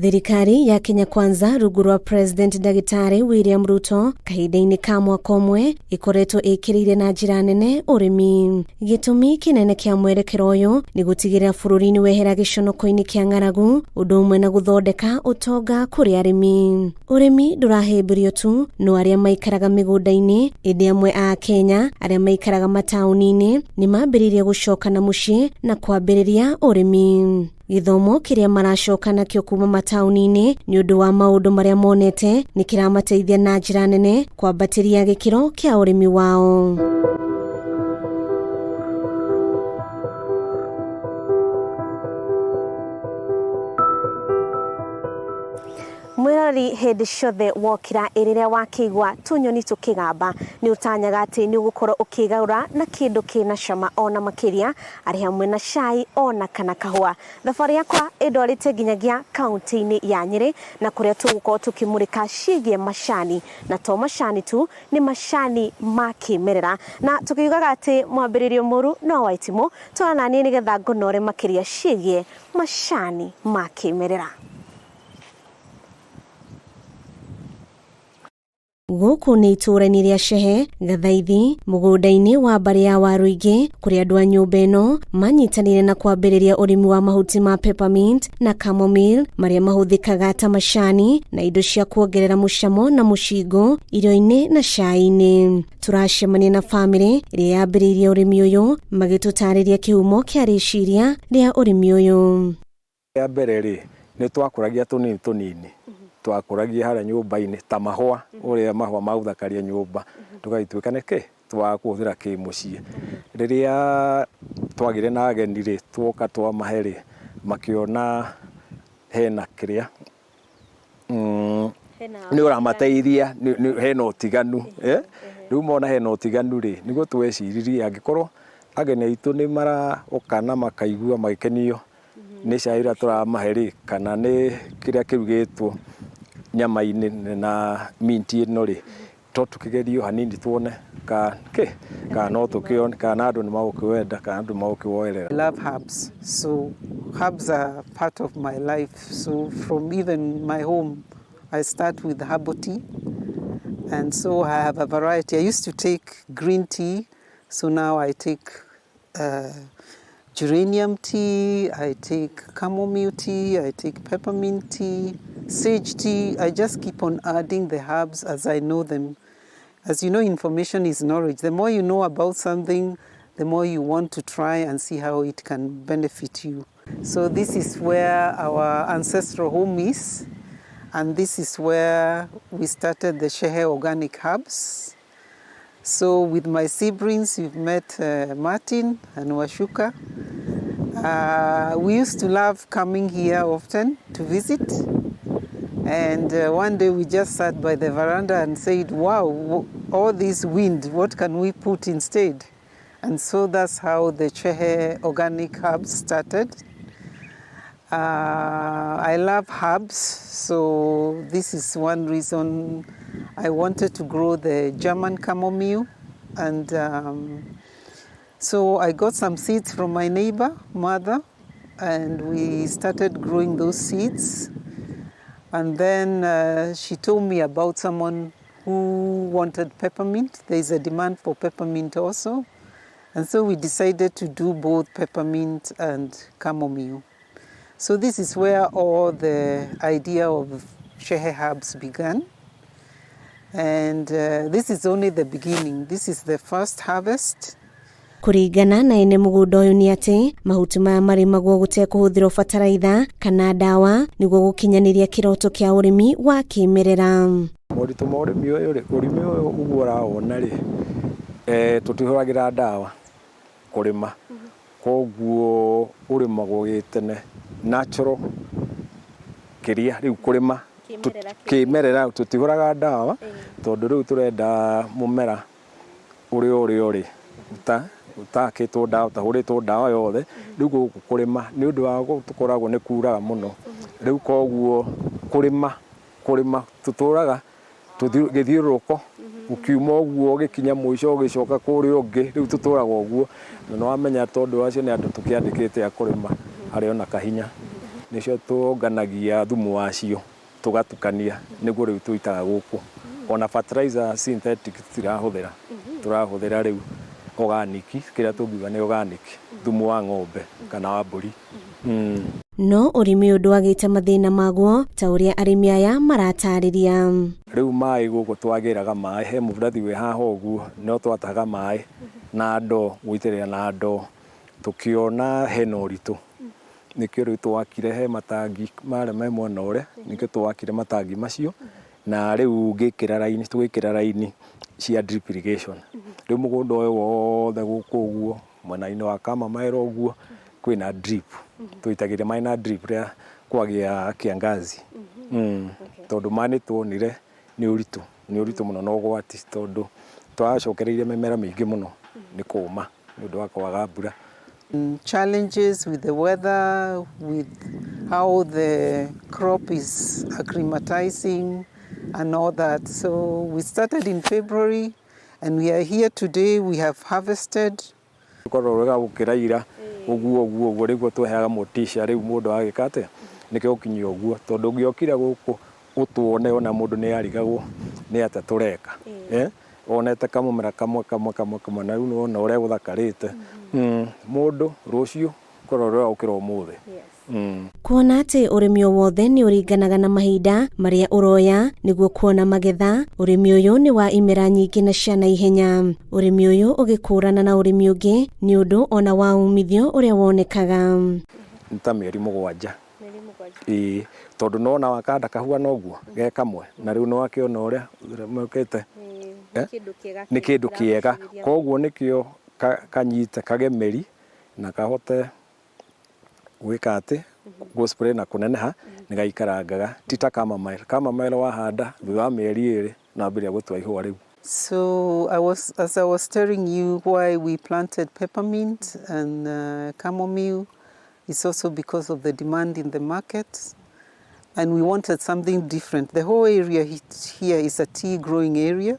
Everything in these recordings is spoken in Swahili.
Thirikari ya Kenya Kwanza rungu rwa President Ndagĩtarĩ William Ruto kahinda-inĩ ka mwaka ũmwe ikoretwo ĩkĩrĩire na njĩra nene ũrĩmi. Gĩtũmi kĩnene kĩa mwerekero ũyũ nĩ gũtigĩrĩra bũrũri nĩ wehera gĩconoko-inĩ kĩa ng'aragu, ũndũ ũmwe na gũthondeka ũtonga kũrĩ arĩmi. Ũrĩmi ndũrahĩmbĩrio tu no arĩa maikaraga mĩgũnda-inĩ, ĩndĩ amwe a Kenya arĩa maikaraga mataũni-inĩ nĩ mambĩrĩirie gũcoka na mũciĩ na kwambĩrĩria ũrĩmi. Gĩthomo kĩrĩa maracoka nakĩo kuma mataũni-inĩ nĩ ũndũ wa maũndũ marĩa monete nĩ kĩramateithia na njĩra nene kwambatĩria gĩkĩro kĩa ũrĩmi wao. Mwĩrori hĩndĩ ciothe wokĩra ĩrĩrĩa wakĩigua tũnyoni tũkĩgamba nĩ ũtanyaga atĩ nĩ ũgũkorwo ũkĩgarũra na kĩndũ kĩna cama ona makĩria arĩ hamwe na cai ona kana kahũa. Thabarĩ yakwa ĩndwarĩte nginyagia kaũntĩ-inĩ ya Nyeri na kũrĩa tũgũkorwo tũkĩmũrĩka ciĩgiĩ macani, na to macani tu nĩ macani ma Kĩ'Merera, na tũkiugaga atĩ mwambĩrĩrio mũru no wa itimũ. Twana naniĩ nĩgetha ngũnore makĩria ciĩgiĩ macani ma Kĩ'Merera. Gũkũ nĩ itũra-inĩ rĩa Shehe, Gathaithi, mũgũnda-inĩ wa Mbarĩ ya Warũingĩ, kũrĩa andũ a nyũmba ĩno manyitanĩire na kwambĩrĩria ũrĩmi wa mahuti ma Peppermint na Chamomile marĩa mahũthĩkaga ta macani na indo cia kuongerera mũcamo na mũcingo irio-inĩ na cai-inĩ. Tũracemania na bamĩrĩ ĩrĩa yambĩrĩirie ũrĩmi ũyũ magĩtũtarĩria kĩhumo kĩa rĩciria rĩa ũrĩmi ũyũ. Ya mbere rĩ nĩ twakũragia tũnini twakũragia harĩa nyũmba-inĩ ta mahũa, ũrĩa mahũa maũthakaria nyũmba, tũgagĩtuĩka nĩkĩ twakũhũthĩra kĩmũciĩ. Rĩrĩa twagire na ageni rĩ twoka twamahe rĩ makĩona hena kĩrĩa nĩ ũramateithia, hena ũtiganu. Rĩu mona hena ũtiganu rĩ nĩguo tweciririe angĩkorwo ageni aitũ nĩ maroka na makaigua magĩkenio nĩ cai ũrĩa tũramahe rĩ kana nĩ kĩrĩa kĩrugĩtwo nyama-inĩ na minti ĩno rĩ, to tũkĩgerio hanini tuone kana no tũkĩone kana andũ nĩ magũkĩwenda kana andũ magũkĩwoerera. I love herbs, so herbs are part of my life. So from even my home I start with herbal tea, and so I have a variety. I used to take green tea, so now I take geranium tea, I take chamomile tea, I take peppermint tea, sage tea. I just keep on adding the herbs as I know them. As you know, information is knowledge. The more you know about something, the more you want to try and see how it can benefit you. So this is where our ancestral home is, and this is where we started the Shehe Organic Herbs. So with my siblings, you've met Martin and Washuka. We used to love coming here often to visit. And one day we just sat by the veranda and said, wow, all this wind, what can we put instead? And so that's how the Shehe Organic Herbs started. I love herbs, so this is one reason I wanted to grow the German chamomile. And so I got some seeds from my neighbor, mother, and we started growing those seeds. And then she told me about someone who wanted peppermint. There is a demand for peppermint also. And so we decided to do both peppermint and chamomile. So this is where all the idea of Shehe Herbs began. And this is only the beginning. This is the first harvest. Kũringana na ene mũgũnda ũyũ nĩ atĩ mahuti maya marĩmagwo gũtekũhũthĩrwo bataraitha kana ndawa nĩguo gũkinyanĩria kĩroto kĩa ũrĩmi wa Kĩ'Merera. Moritũ ma ũrĩmi ũyũ rĩ, ũrĩmi ũyũ ũguo ũrawona rĩ tũtihũragĩra ndawa kũrĩma, koguo ũrĩmagwo gĩtene natural kĩrĩa rĩu kũrĩma Kĩ'Merera tũtihũraga ndawa tondũ rĩu tũrenda mũmera ũrĩa rĩ utakĩtwo ndawa tahũrĩtwo ndawa yothe. Rĩu gũkũ kũrĩma nĩ ũndũ wa tũkoragwo nĩ kuraga mũno, rĩu koguo kũrĩma tũtũraga gĩthiũrũrũko ukiuma ũguo ũgĩkinya mũico ũgĩcoka kũrĩa ũngĩ, rĩu tũtũraga ũguo na nĩ wamenya tondũ acio nĩ andũ tũkĩandĩkĩte a kũrĩma harĩ ona kahinya. nĩcio tũnganagia thumu wacio tũgatukania nĩguo rĩu tũitaga gũkũ. Ona fertilizer synthetic tũrahũthĩra rĩu organic, kĩrĩa tũngiuga nĩ organic, thumu wa ng'ombe kana wa mbũri. No ũrĩmi ũndũ wagĩte mathĩna maguo ta ũrĩa arĩmi aya maratarĩria. Rĩu maĩ gũkũ twagĩraga maĩ, he mũberethi wĩ haha ũguo, no twataga maĩ na ndoo, gũitĩrĩria na ndoo, tũkĩona hena ũritũ. Nĩkĩo rĩu twakire he matangi marĩa me mwena ũrĩa, nĩkĩo twakire matangi macio, na rĩu tũgĩkĩra raini cia drip irrigation. Rĩu mũgũnda ũyũ wothe gũkũ ũguo, mwena-inĩ wa Chamomile ũguo, kwĩna drip. Tũitagĩria maĩ na drip rĩrĩa kwagĩa kĩangazi. Tondũ maĩ nĩtuonire nĩ ũritũ mũno na ũgwati, tondũ twacokereirie mĩmera mĩingĩ mũno nĩ kũũma nĩ ũndũ wa kwaga mbura. Challenges with the weather, with how the crop is acclimatizing and all that. So we started in February and we are here today. We have harvested. Kororega gũkĩraira ũguo rĩguo tweheaga motisha rĩu mũndũ agĩka atĩa nĩkĩo ũkinyia ũguo, tondũ ũngĩokire gũkũ ũtuone ona mũndũ nĩarigagwo nĩ atĩa tũreka. Wonete kamũmera kamwe na rĩu nĩwona ũrĩa gũthakarĩte. Mũndũ rũciũ kororega gũkĩra ũmũthĩ. Kuona atĩ ũrĩmi o wothe nĩ ũringanaga na mahinda marĩa ũroya nĩguo kuona magetha, ũrĩmi ũyũ nĩ wa imera nyingĩ na cia naihenya. Ũrĩmi ũyũ ũgĩkũrana na ũrĩmi ũngĩ nĩ ũndũ ona wa umithio ũrĩa wonekaga. Nĩ ta mĩeri 7. Tondũ nona wakanda kahua noguo ge kamwe na rĩu nĩwakĩona ũrĩa mokĩte. Nĩ kĩndũ kĩega, koguo nĩkĩo kanyite kagemeri na kahote gwĩka atĩ gũspray na kũneneha nĩgaikarangaga ti ta Chamomile wahanda thutha wa mĩeri 2 na mbere gũtua ihũa rĩu. So as I was telling you why we planted peppermint and chamomile, it's also because of the demand in the market, and we wanted something different. The whole area here is a tea growing area,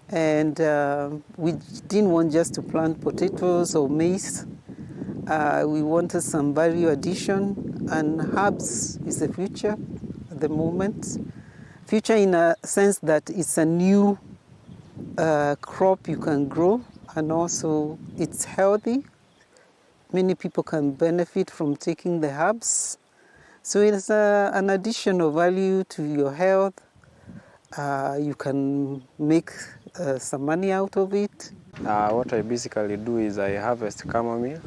and we didn't want just to plant potatoes or maize. We wanted some value addition, and herbs is the future at the moment. Future in a sense that it's a new crop you can grow, and also it's healthy. Many people can benefit from taking the herbs. So it's an additional value to your health. You can make some money out of it. What I basically do is I harvest chamomile,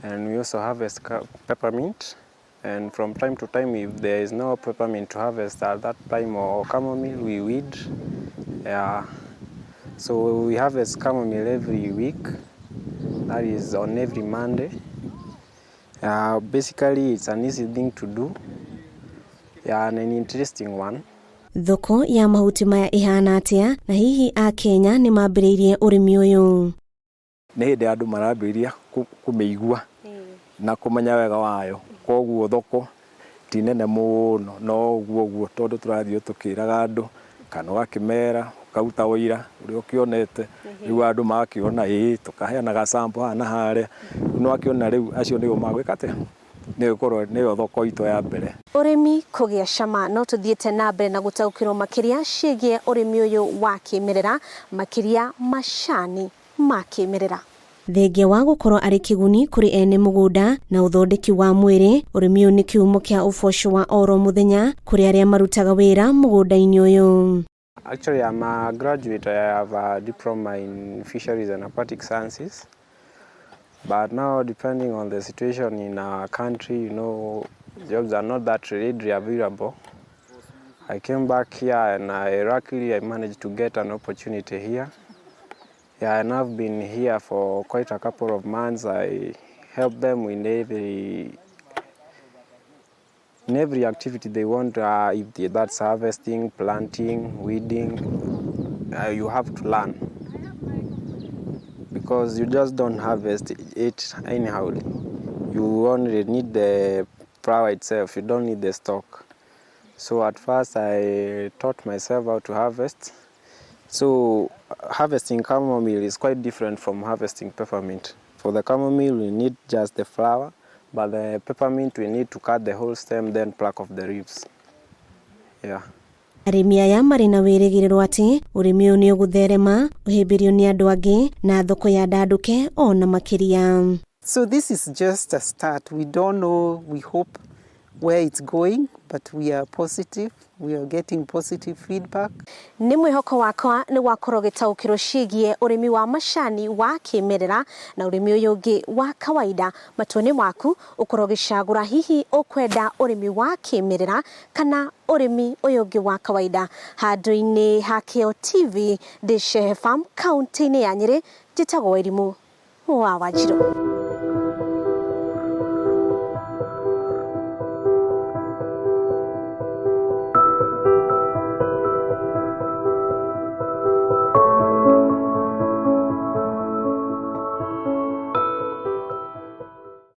and we also harvest peppermint. And from time to time, if there is no peppermint to harvest at that time or chamomile, we weed. So we harvest chamomile every week. That is on every Monday. Basically, it's an easy thing to do, and an interesting one. Thoko ya mahuti maya ihana atĩa na hihi a Kenya nĩ mambĩrĩirie ũrĩmi ũyũ? Nĩ hĩndĩ andũ marambĩrĩria kũmĩigua na kũmenya wega wayo, koguo thoko ti nene mũno no ũguo tondũ tũrathiĩ tũkĩraga andũ kana gakĩmera kauta ũira ũrĩa ũkĩonete rĩu andũ makĩona tũkaheana gasample haha na harĩa nĩ wakĩona rĩu acio nĩo magwĩka atĩa nĩyo thoko itũ ya mbere. Ũrĩmi kũgĩa cama no tũthiĩte na mbere na gũtaũkĩrwo makĩria ciĩgiĩ ũrĩmi ũyũ wa kĩmerera, makĩria macani ma kĩmerera. Thengia wa gũkorwo arĩ kĩguni kũrĩ ene mũgũnda na ũthondeki wa mwĩrĩ, ũrĩmi ũyũ nĩ kĩhumo kĩa ũboco wa oro mũthenya kũrĩ arĩa marutaga wĩra mũgũnda-inĩ ũyũ. Actually, I'm a graduate. I have a diploma in fisheries and aquatic sciences. But now, depending on the situation in our country, jobs are not that readily available. I came back here and luckily I managed to get an opportunity here. And I've been here for quite a couple of months. I help them in every activity they want. If that's harvesting, planting, weeding, you have to learn. Because you just don't harvest it anyhow. You only need the flower itself, you don't need the stalk. So at first I taught myself how to harvest. So harvesting chamomile is quite different from harvesting peppermint. For the chamomile, you need just the flower. but the peppermint we need to cut the whole stem then pluck off the ribs. Yeah. Arĩmi aya marĩ na wĩrĩgĩrĩro atĩ ũrĩmi ũyũ nĩ ũgũtherema ũhĩmbĩrio nĩ andũ angĩ na thoko ya ndandũke ona makĩria. So this is just a start. We don't know, we hope where it's going, but we are positive. We are getting positive feedback. Nĩ mwĩhoko wakwa nĩ wakorwo gĩtaũkĩro ciĩgiĩ ũrĩmi wa macani wa kĩmerera na ũrĩmi ũyũ ũngĩ wa kawaida. Matũnĩ maku ũkorwo gĩcagũra hihi ũkwenda ũrĩmi wa kĩmerera kana ũrĩmi ũyũ ũngĩ wa kawaida. Handũ-inĩ ha Kĩo TV, Farm, kaũntĩ-inĩ ya Nyeri, njĩtagwo Ũrĩmi wa Wanjirũ.